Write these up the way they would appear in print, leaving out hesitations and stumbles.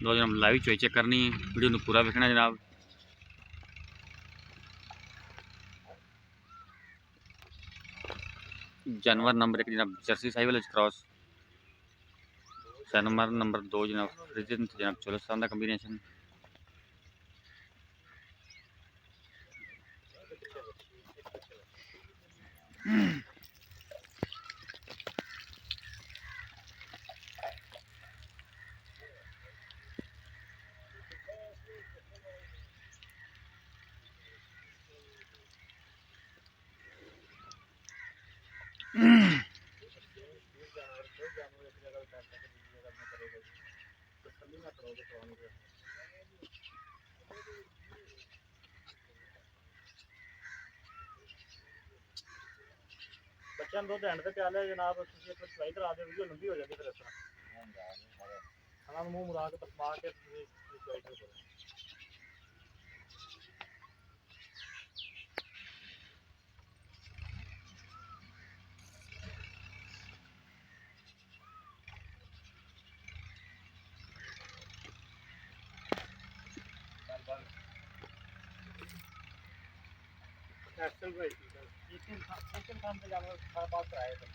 लो जनाब लाइव चोई चेक करनी है, वीडियो में पूरा देखना जनाब। जानवर नंबर 1 जनाब जर्सी साहिवाल क्रॉस, जानवर नंबर 2 जनाब फ्रिजियन जनाब 14 साल का कॉम्बिनेशन। बच्चों दुध एंड से प्या लिया जनाब, चवाई करा दो, वीडियो लंबी हो जाती फिर इस तरह खाना मूँह मुड़ा के तपा के चवाई करो। एक्शन भाई एक्शन काम पे जानवर सारा पास कराए थे।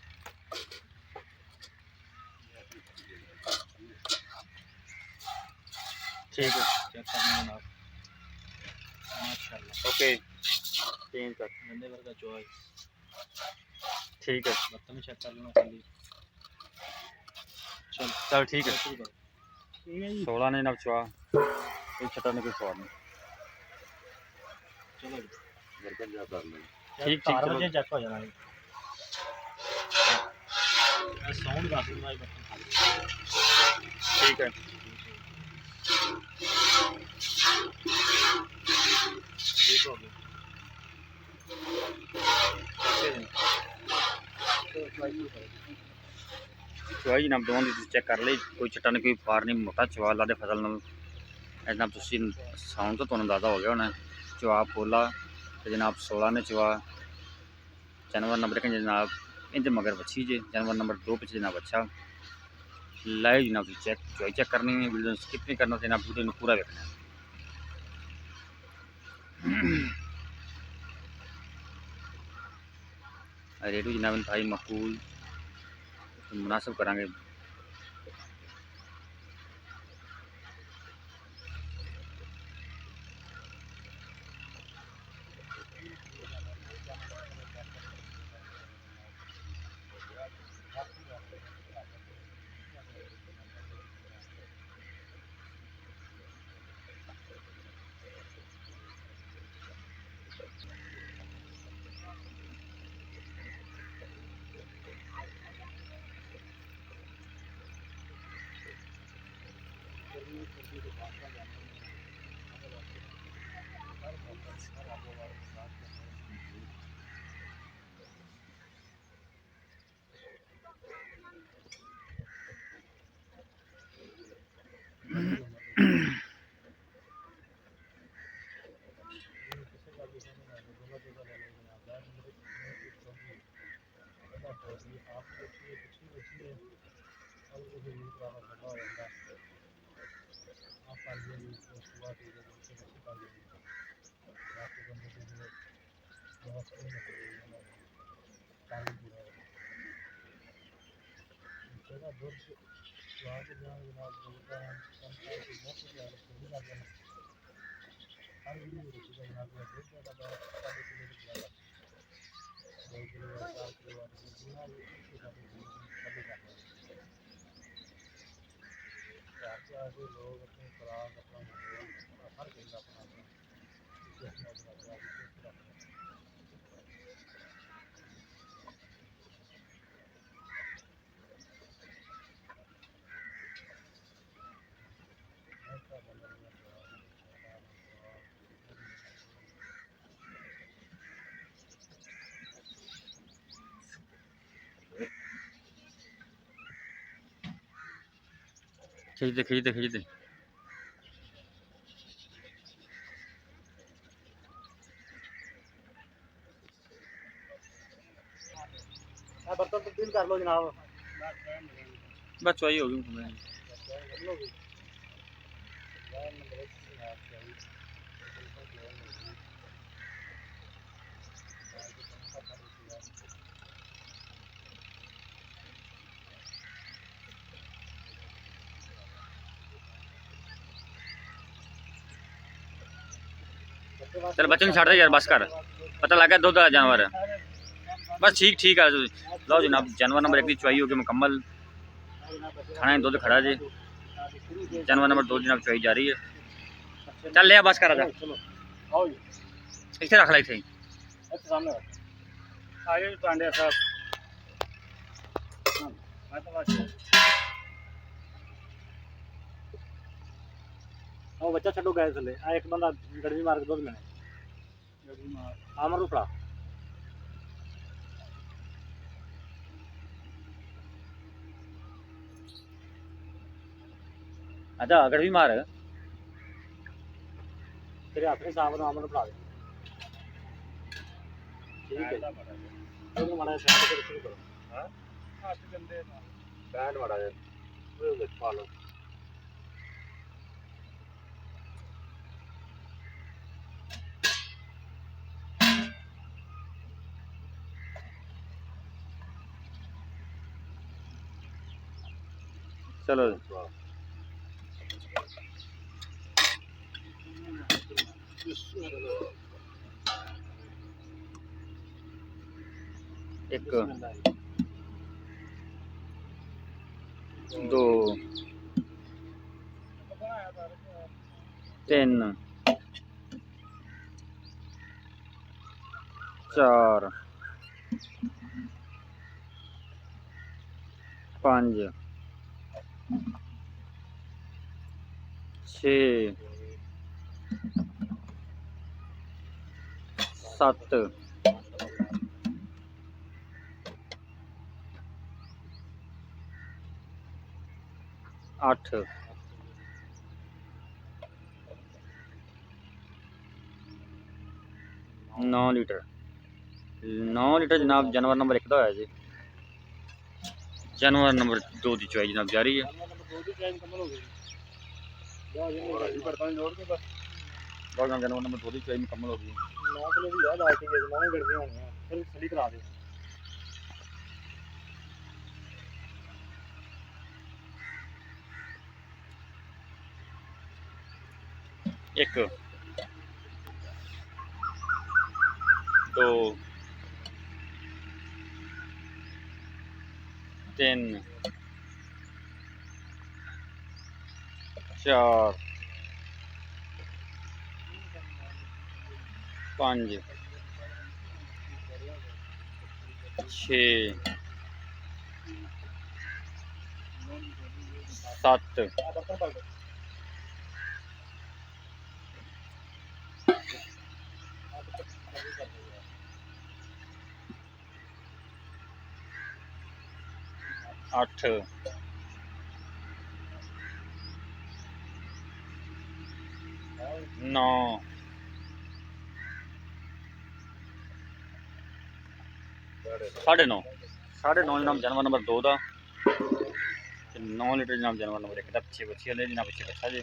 ठीक है चेक करना जनाब, माशाल्लाह ओके चेंज कर, गंदे वर्गा चॉइस। ठीक है बर्तन चेक कर लेना खाली। चल ठीक है। ठीक है जी, 16 ने जनाब चवा कोई छटा नहीं कोई सवाल नहीं। चलो जी ठीक ठीक चलो चेक हो जाना साउंड दस भाई बर्तन खाली। ठीक है ठीक हो गया। चवाई जनाब दोनों की चेक कर ली, कोई छटा नहीं कोई फार नहीं, मोटा चवा ला दे फसल नाल जनाब तुसी साउंड तो तुहानू अंदाजा हो गया होना। चवा पोला तो जनाब 16 ने चवा। जानवर नंबर 1 जनाब इंदे मगर बच्ची जे, जानवर नंबर 2 पिछले जनाब अच्छा। लाइव जनाब चेक चवाई चेक करनी है, वीडियो स्किप नहीं करना जनाब, वीडियो में पूरा देखना है। रेटू जनाब इंतहाई मकबूल मुनासिब करांगे। लोग अपनी खुराक अपना माहौल हर चीज़ अपना खींच दे खींच दे खींच दे। बर्तन तब्दील कर लो जनाब। बस चवाई होगी। चल बच्चे छड़ दे यार, बस कर, पता लग गया दुध वाला जानवर है। बस ठीक ठीक है। लो जनाब, जानवर नंबर 1 की चुवाई होगी मुकम्मल। खाना दुध खड़ा जी। जानवर नंबर 2 जनाब चुवाई जा रही है। चल लिया, बस कर आजा, इतने रख ला, इतने बच्चा छो गए थले एक बंदा गड़वी मार के दुध लेने आमर फड़ा अच्छा अगर भी मार तेरे हाथ में सामने आमर फड़ा दे। ठीक है तो माड़ा शांत कर शुरू करो। हां हाथ गंदे ना बैंड माड़ा है वो देख पा लो। चलो एक 2 3 4 5 6 7 8 9 लीटर 9 लीटर जनाब जानवर नंबर 1 का होया जी। जानवर नंबर 2 की चुवाई जनाब जारी है। जानवर नंबर 2 की चुवाई मुकम्मल हो गई। 9 किलो की याद आती है 9 गड़वी होनी है फिर सली करा दे। एक 2 3 4 5 6 7 8 9 9.5 जनाब जानवर नंबर 2 का 9 लीटर जनाब जानवर नंबर 1 का पिछे बच्ची वाले जनाब पिछे बच्चा जी।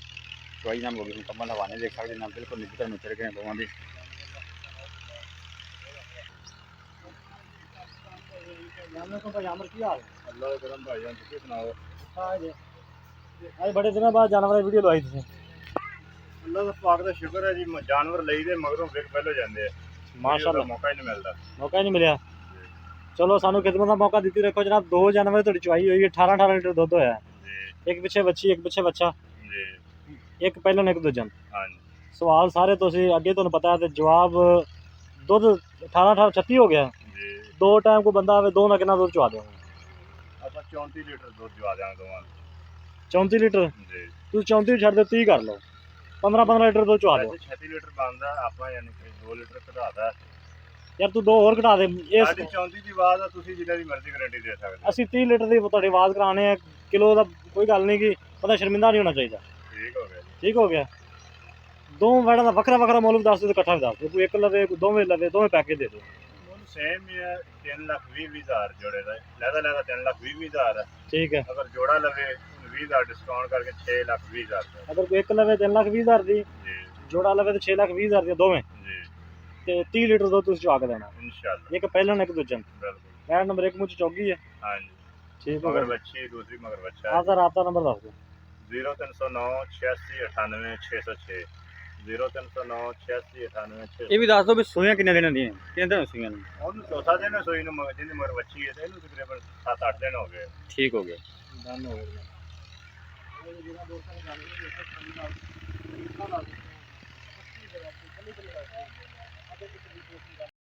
चुवाई जनाब होगी मुकम्मल। हवाने देख सकते जनाब बिल्कुल निकल उतर गए दोवां दे। अल्लाह करम भाईजान तुसी सुनाओ। आज बड़े दिनों बाद जानवर वीडियो लवाई तुसी। अल्लाह दा पाक दा शुक्र है जी जानवर ਲਈ ਦੇ ਮਗਰੋਂ ਫਿਰ ਪਹਿਲੇ ਜਾਂਦੇ ਆ। ਮਾਸ਼ਾਅੱਲਾ ਮੌਕਾ ਹੀ ਨਹੀਂ ਮਿਲਦਾ। ਮੌਕਾ ਹੀ ਨਹੀਂ ਮਿਲਿਆ। ਚਲੋ ਸਾਨੂੰ ਖਿਦਮਤ ਦਾ ਮੌਕਾ ਦਿੱਤੀ। ਦੇਖੋ ਜਨਾਬ 2 ਜਾਨਵਰ ਤੁਹਾਡੀ ਚੁਆਈ ਹੋਈ ਹੈ 18 ਲੀਟਰ ਦੁੱਧ ਹੋਇਆ ਜੀ। ਇੱਕ ਪਿੱਛੇ ਬੱਚੀ ਇੱਕ ਪਿੱਛੇ ਬੱਚਾ ਜੀ। ਇੱਕ ਪਹਿਲਾਂ ਇੱਕ ਦੂਜਾ। ਹਾਂਜੀ ਸਵਾਲ ਸਾਰੇ ਤੁਸੀਂ ਅੱਗੇ ਤੁਹਾਨੂੰ ਪਤਾ ਤੇ ਜਵਾਬ ਦੁੱਧ 18 36 ਹੋ ਗਿਆ ਜੀ। 2 ਟਾਈਮ ਕੋਈ ਬੰਦਾ ਆਵੇ 2 ਨਾਲ ਕਿੰਨਾ ਦੁੱਧ ਚਵਾ ਦੇਵਾਂਗੇ ਆਪਾਂ 34 ਲੀਟਰ ਦੁੱਧ ਚਵਾ ਦੇਵਾਂਗੇ ਦੋਵਾਂ 34 ਲੀਟਰ ਜੀ। ਤੁਸੀਂ 34 ਛੱਡ ਦੇ 30 ਕਰ ਲਓ 15 ਲੀਟਰ ਦੁੱਧ ਚਵਾ ਦਿਓ। 36 ਲੀਟਰ ਬਣਦਾ ਆਪਾਂ ਯਾਨੀ ਕਿ 2 ਲੀਟਰ ਘਟਾਦਾ ਯਾਰ ਤੂੰ 2 ਹੋਰ ਘਟਾ ਦੇ। ਇਸ 34 ਦੀ ਆਵਾਜ਼ ਆ ਤੁਸੀਂ ਜਿੰਨੇ ਦੀ ਮਰਜ਼ੀ ਗਾਰੰਟੀ ਦੇ ਸਕਦੇ। ਅਸੀਂ 30 ਲੀਟਰ ਦੀ ਤੁਹਾਡੀ ਆਵਾਜ਼ ਕਰਾਣੇ ਆ ਕਿਲੋ ਦਾ ਕੋਈ ਗੱਲ ਨਹੀਂ ਕਿ ਪਤਾ ਸ਼ਰਮਿੰਦਾ ਨਹੀਂ ਹੋਣਾ ਚਾਹੀਦਾ। ਠੀਕ ਹੋ ਗਿਆ ਠੀਕ ਹੋ ਗਿਆ। 2 ਵੈੜਾਂ ਦਾ ਵੱਖਰਾ ਵੱਖਰਾ ਮੁੱਲ ਦੱਸ ਦਿਓ ਤੇ ਇਕੱਠਾ ਵੀ ਦੱਸ ਦਿਓ। ਕੋਈ ਇੱਕ ਲਵੇ ਕੋਈ ਦੋਵੇਂ ਲਵੇ ਦੋਵੇਂ ਪੈਕੇਜ ਦੇ ਦਿਓ। ਸੇਮ ਹੀ ਹੈ 3,20,000 ਜੋੜੇ ਦਾ ਲੈਦਾ 3,20,000 ਠੀਕ ਹੈ। ਅਗਰ ਜੋੜਾ ਲਵੇ 20,000 डिस्काउंट करके 6,20,000 अगर कोई एक लवे 3,20,000 दी जी जोड़ा लवे तो 6,20,000 दी दोवें जी ते 30 लीटर दुध तुसीं चवा के देना इंशाल्लाह एक पहलन एक दूजन बिल्कुल पैर नंबर एक मुझ चौगी है हाँ जी ठीक मगर है बच्ची दूसरी मगर बच्चा आपका राब्ता नंबर दस दो 0309 86 98 606 0309 86 98 ਇਹ ਵੀ ਦੱਸ ਦਿਓ ਵੀ ਸੂਈਆਂ ਕਿੰਨੇ ਦਿਨਾਂ ਦੀਆਂ ਕਿੰਨੇ ਦਿਨ ਸੂਈਆਂ ਨੂੰ ਉਹਨੂੰ ਚੌਥਾ ਦਿਨ ਹੈ ਸੋਈ ਨੂੰ ਜਿਹਦੀ ਮਗਰ ਬੱਚੀ ਹੈ ਤੇ ਇਹਨੂੰ ਤਕਰੀਬਨ 7-8 ਦਿਨ ਹੋ ਗਏ ਠੀਕ ਹੋ ਗਿਆ डन हो गया